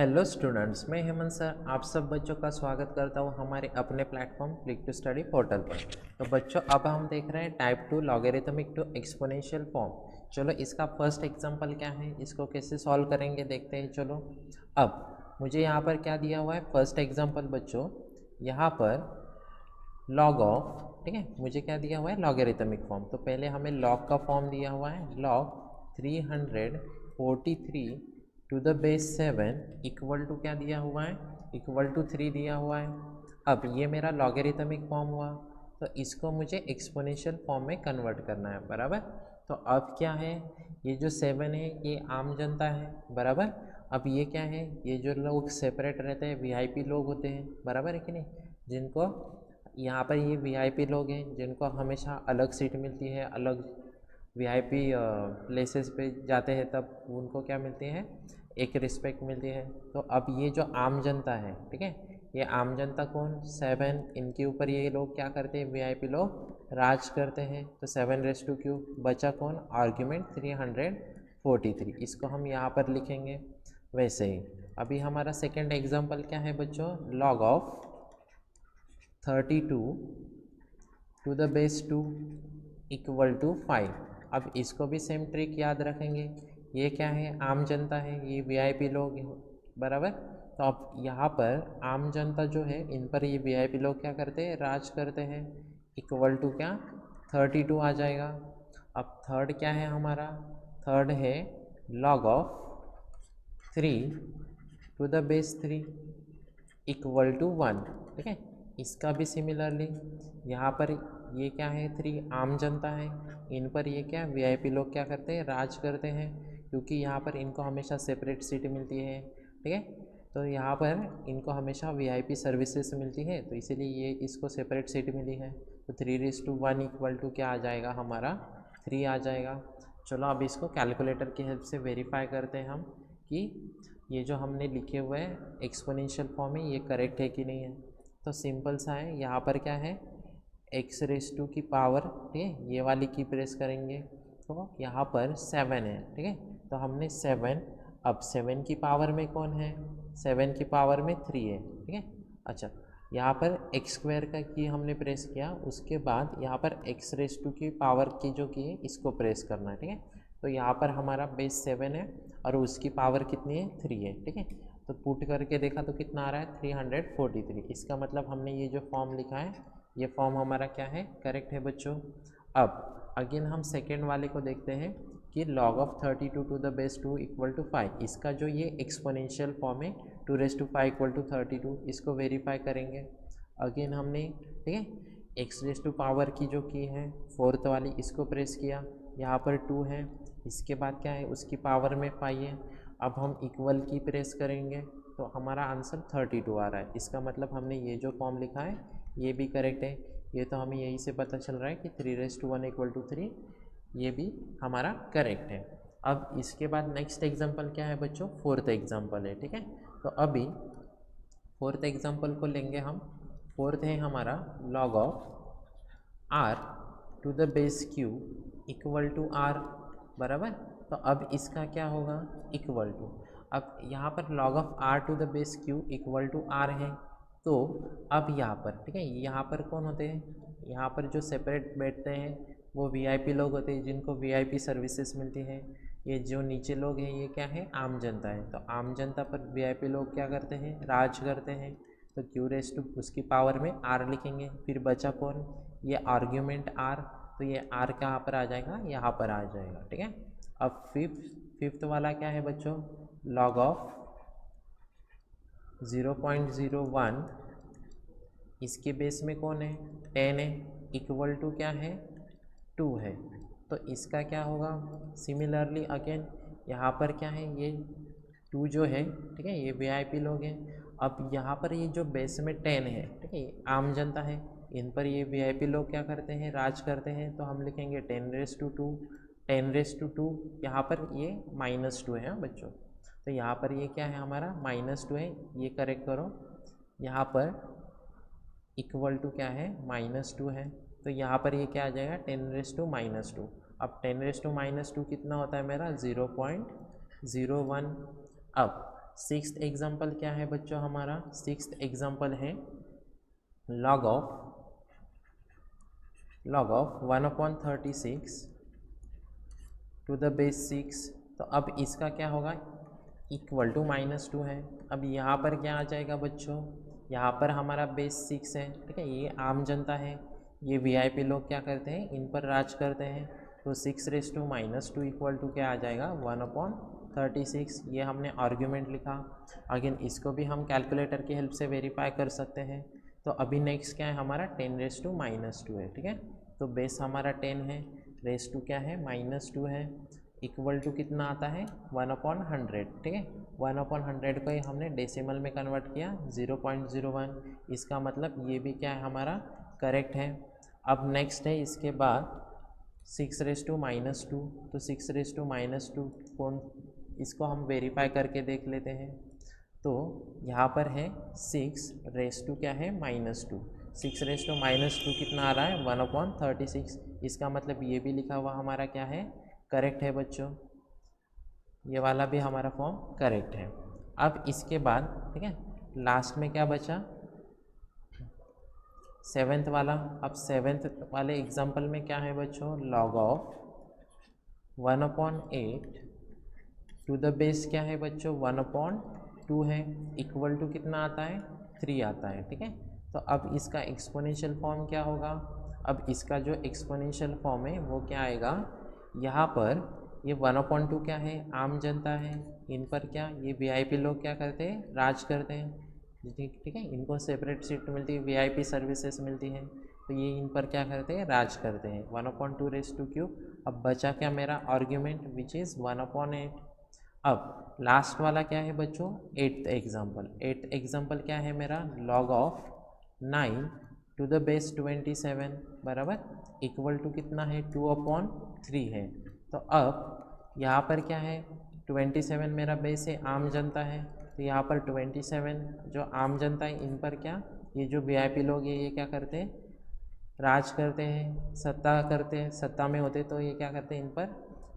Hello students, मैं Hemant sir आप सब बच्चों का स्वागत करता हूं हमारे अपने platform Click to Study portal पर। तो बच्चों अब हम देख रहे हैं type 2 logarithmic to exponential form. चलो इसका फर्स्ट एग्जांपल क्या है, इसको कैसे सॉल्व करेंगे देखते हैं। चलो अब मुझे यहाँ पर क्या दिया हुआ है, फर्स्ट एग्जाम्पल बच्चों यहाँ पर लॉग ऑफ, ठीक है, मुझे क्या दिया हुआ है लॉगरिथमिक फॉर्म। तो पहले हमें लॉग का फॉर्म दिया हुआ है, log 343 to the base 7 equal to क्या दिया हुआ है, इक्वल टू 3 दिया हुआ है। अब ये मेरा लॉगरिथमिक फॉर्म हुआ, तो इसको मुझे एक्सपोनेंशियल फॉर्म में कन्वर्ट करना है, बराबर। तो अब क्या है, ये जो 7 है ये आम जनता है, बराबर। अब ये क्या है, ये जो लोग सेपरेट रहते हैं वीआईपी लोग होते हैं, बराबर है कि नहीं, जिनको यहाँ पर ये वीआईपी लोग हैं जिनको हमेशा अलग सीट मिलती है, अलग वीआईपी प्लेसेस पे जाते हैं तब उनको क्या मिलती है, एक रिस्पेक्ट मिलती है। तो अब ये जो आम जनता है, ठीक है, ये आम जनता कौन, 7, इनके ऊपर ये लोग क्या करते हैं, वीआईपी लोग राज करते हैं। तो 7⁻³ बचा कौन, आर्ग्यूमेंट 343, इसको हम यहाँ पर लिखेंगे। वैसे ही अभी हमारा सेकेंड एग्जाम्पल क्या है बच्चों, log of 32 to the base 2 equal to 5। अब इसको भी सेम ट्रिक याद रखेंगे, ये क्या है, आम जनता है, ये वीआईपी लोग हैं, बराबर। तो अब यहाँ पर आम जनता जो है इन पर ये वीआईपी लोग क्या करते हैं, राज करते हैं। इक्वल टू क्या, 32 आ जाएगा। अब थर्ड क्या है हमारा, थर्ड है log of 3 to the base 3 equal to 1, ठीक है। इसका भी सिमिलरली यहाँ पर ये क्या है, 3 आम जनता है, इन पर ये क्या वीआईपी लोग क्या करते हैं, राज करते हैं, क्योंकि यहाँ पर इनको हमेशा सेपरेट सीट मिलती है, ठीक है। तो यहाँ पर इनको हमेशा वीआईपी सर्विसेज मिलती है, तो इसीलिए ये इसको सेपरेट सीट मिली है। तो 3:1 इक्वल टू क्या आ जाएगा हमारा, 3 आ जाएगा। चलो अब इसको कैलकुलेटर की हेल्प से वेरीफाई करते हैं हम कि ये जो हमने लिखे हुए हैं एक्सपोनेंशियल फॉर्म में ये करेक्ट है कि नहीं है। तो सिंपल सा है, यहाँ पर क्या है, x⁻² की पावर, ठीक है, ये वाली की प्रेस करेंगे तो यहाँ पर 7 है, ठीक है। तो हमने 7, अब 7 की पावर में कौन है, 7 की पावर में 3 है, ठीक है। अच्छा, यहाँ पर x² का की हमने प्रेस किया, उसके बाद यहाँ पर x⁻² की पावर की जो की है इसको प्रेस करना है, ठीक है। तो यहाँ पर हमारा बेस 7 है और उसकी पावर कितनी है, 3 है, ठीक है। तो पुट करके देखा तो कितना आ रहा है, 343। इसका मतलब हमने ये जो फॉर्म लिखा है ये फॉर्म हमारा क्या है, करेक्ट है बच्चों। अब अगेन हम सेकेंड वाले को देखते हैं कि log of 32 to the base 2 equal to 5, इसका जो ये एक्सपोनेंशियल फॉर्म है 2⁵ इक्वल टू 32, इसको वेरीफाई करेंगे। अगेन हमने, ठीक है, x⁻² पावर की जो की है फोर्थ वाली इसको प्रेस किया, यहाँ पर 2 है, इसके बाद क्या है उसकी पावर में 5 है। अब हम इक्वल की प्रेस करेंगे तो हमारा आंसर 32 आ रहा है। इसका मतलब हमने ये जो फॉर्म लिखा है ये भी करेक्ट है। ये तो हमें यही से पता चल रहा है कि 3⁻1 इक्वल टू 3 ये भी हमारा करेक्ट है। अब इसके बाद नेक्स्ट एग्जांपल क्या है बच्चों, फोर्थ एग्जांपल है, ठीक है। तो अभी फोर्थ एग्जांपल को लेंगे हम। फोर्थ है हमारा log of r to the base q equal to r, बराबर। तो अब इसका क्या होगा, इक्वल टू, अब यहाँ पर log of r to the base q equal to r है। तो अब यहाँ पर, ठीक है, यहाँ पर कौन होते हैं, यहाँ पर जो सेपरेट बैठते हैं वो वीआईपी लोग होते हैं जिनको वीआईपी सर्विसेज मिलती है। ये जो नीचे लोग हैं ये क्या है, आम जनता है। तो आम जनता पर वीआईपी लोग क्या करते हैं, राज करते हैं। तो q⁻² उसकी पावर में r लिखेंगे, फिर बचा कौन, ये आर्ग्यूमेंट r, तो ये r कहाँ पर आ जाएगा, यहाँ पर आ जाएगा, ठीक है। अब फिफ्थ वाला क्या है बच्चों, log ऑफ 0.01, इसके बेस में कौन है, 10 है, इक्वल टू क्या है, 2 है। तो इसका क्या होगा, सिमिलरली अगेन यहाँ पर क्या है, ये 2 जो है, ठीक है, ये वीआईपी लोग हैं। अब यहाँ पर ये जो बेस में 10 है, ठीक है, आम जनता है, इन पर ये वीआईपी लोग क्या करते हैं, राज करते हैं। तो हम लिखेंगे 10⁻², 10⁻², यहाँ पर ये -2 है बच्चों। तो यहाँ पर ये क्या है हमारा, -2 है, ये करेक्ट करो। यहाँ पर इक्वल टू क्या है, -2 है, तो यहाँ पर ये क्या आ जाएगा, 10⁻²। अब 10⁻² कितना होता है मेरा, 0.01। अब सिक्स्थ एग्जाम्पल क्या है बच्चों हमारा? सिक्स्थ एग्जाम्पल है log of 1/36 to the base 6। तो अब इसका क्या होगा? इक्वल टू -2 है। अब यहाँ पर क्या आ जाएगा बच्चों? यहाँ पर हमारा बेस 6 है, ठीक है। ये आम जनता है, ये वीआईपी लोग क्या करते हैं, इन पर राज करते हैं। तो 6⁻² इक्वल टू क्या आ जाएगा? 1/36। ये हमने आर्ग्यूमेंट लिखा। अगेन इसको भी हम कैलकुलेटर की हेल्प से वेरीफाई कर सकते हैं। तो अभी नेक्स्ट क्या है हमारा? 10⁻² है, ठीक है। तो बेस हमारा 10 है, रेस टू क्या है? -2 है, इक्वल टू कितना आता है? 1/100, ठीक है। 1/100 को ही हमने डेसिमल में कन्वर्ट किया 0.01। इसका मतलब ये भी क्या है हमारा? करेक्ट है। अब नेक्स्ट है इसके बाद 6⁻²। तो 6⁻² कौन, इसको हम वेरीफाई करके देख लेते हैं। तो यहाँ पर है 6⁻² क्या है? -2। 6⁻² कितना आ रहा है? 1/36। इसका मतलब ये भी लिखा हुआ हमारा क्या है? करेक्ट है बच्चों। ये वाला भी हमारा फॉर्म करेक्ट है। अब इसके बाद, ठीक है, लास्ट में क्या बचा? सेवेंथ वाला। अब सेवेंथ वाले एग्जाम्पल में क्या है बच्चों? log of 1/8 to the base क्या है बच्चों? 1/2 है, इक्वल टू कितना आता है? 3 आता है, ठीक है। तो अब इसका एक्सपोनेंशियल फॉर्म क्या होगा? अब इसका जो एक्सपोनेंशियल फॉर्म है वो क्या आएगा? यहाँ पर ये 1/2 क्या है? आम जनता है, इन पर क्या ये वीआईपी लोग क्या करते हैं? राज करते हैं, ठीक है। इनको सेपरेट सीट मिलती है, वीआईपी सर्विसेज मिलती है, तो ये इन पर क्या करते हैं? राज करते हैं। 1/2⁵। अब बचा क्या मेरा आर्ग्यूमेंट? Which is 1/8। अब लास्ट वाला क्या है बच्चों? Eighth example. एट्थ एग्जाम्पल क्या है मेरा? log of 9 to the base 27 बराबर इक्वल टू कितना है? 2/3 है। तो अब यहाँ पर क्या है? 27 मेरा बेस है, आम जनता है, तो यहाँ पर 27 जो आम जनता है इन पर क्या ये जो वीआईपी लोग ये क्या करते हैं? राज करते हैं, सत्ता करते हैं, सत्ता में होते तो ये क्या करते हैं? इन पर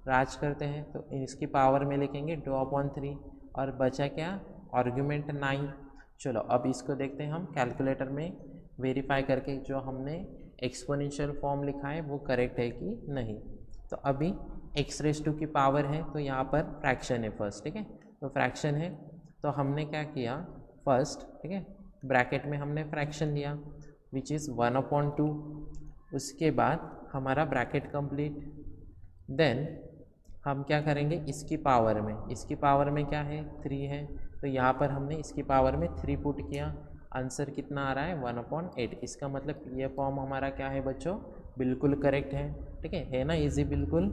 राज करते हैं। तो इसकी पावर में लिखेंगे 2/3 और बचा क्या? आर्ग्यूमेंट 9। चलो अब इसको देखते हैं हम कैलकुलेटर में वेरीफाई करके जो हमने एक्सपोनेंशियल फॉर्म लिखा है वो करेक्ट है कि नहीं। तो अभी x⁻² की पावर है, तो यहाँ पर फ्रैक्शन है फर्स्ट, ठीक है। तो फ्रैक्शन है, तो हमने क्या किया फर्स्ट, ठीक है, ब्रैकेट में हमने फ्रैक्शन दिया विच इज़ 1/2। उसके बाद हमारा ब्रैकेट कंप्लीट। देन हम क्या करेंगे? इसकी पावर में, इसकी पावर में क्या है? 3 है, तो यहाँ पर हमने इसकी पावर में 3 पुट किया। आंसर कितना आ रहा है? 1/8। इसका मतलब ये फॉर्म हमारा क्या है बच्चों? बिल्कुल करेक्ट है, ठीक है ना? इजी बिल्कुल।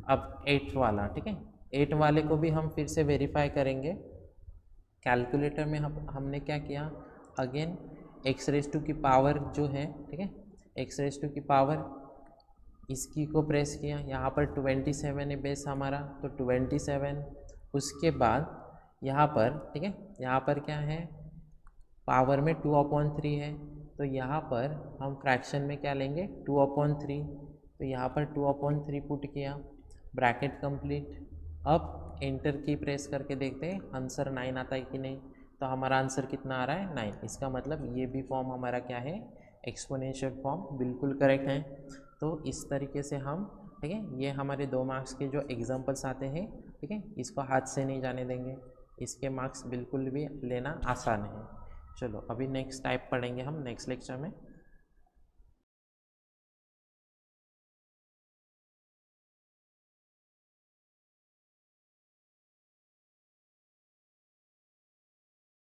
अब 8th वाला, ठीक है, 8 वाले को भी हम फिर से वेरीफाई करेंगे। कैलकुलेटर में हमने क्या किया? अगेन x⁻² की पावर जो है, ठीक है, x⁻² की पावर इसकी को प्रेस किया। यहाँ पर 27 है बेस हमारा, तो 27। उसके बाद यहाँ पर, ठीक है, यहाँ पर क्या है? पावर में 2/3 है, तो यहाँ पर हम फ्रैक्शन में क्या लेंगे? 2/3। तो यहाँ पर 2/3 पुट किया, ब्रैकेट कंप्लीट। अब एंटर की प्रेस करके देखते हैं आंसर 9 आता है कि नहीं। तो हमारा आंसर कितना आ रहा है? 9। इसका मतलब ये भी फॉर्म हमारा क्या है? एक्सपोनेंशियल फॉर्म बिल्कुल करेक्ट है। तो इस तरीके से हम, ठीक है, ये हमारे 2 मार्क्स के जो एग्जाम्पल्स आते हैं, ठीक है, इसको हाथ से नहीं जाने देंगे, इसके मार्क्स बिल्कुल भी लेना आसान है। चलो अभी नेक्स्ट टाइप पढ़ेंगे हम नेक्स्ट लेक्चर में।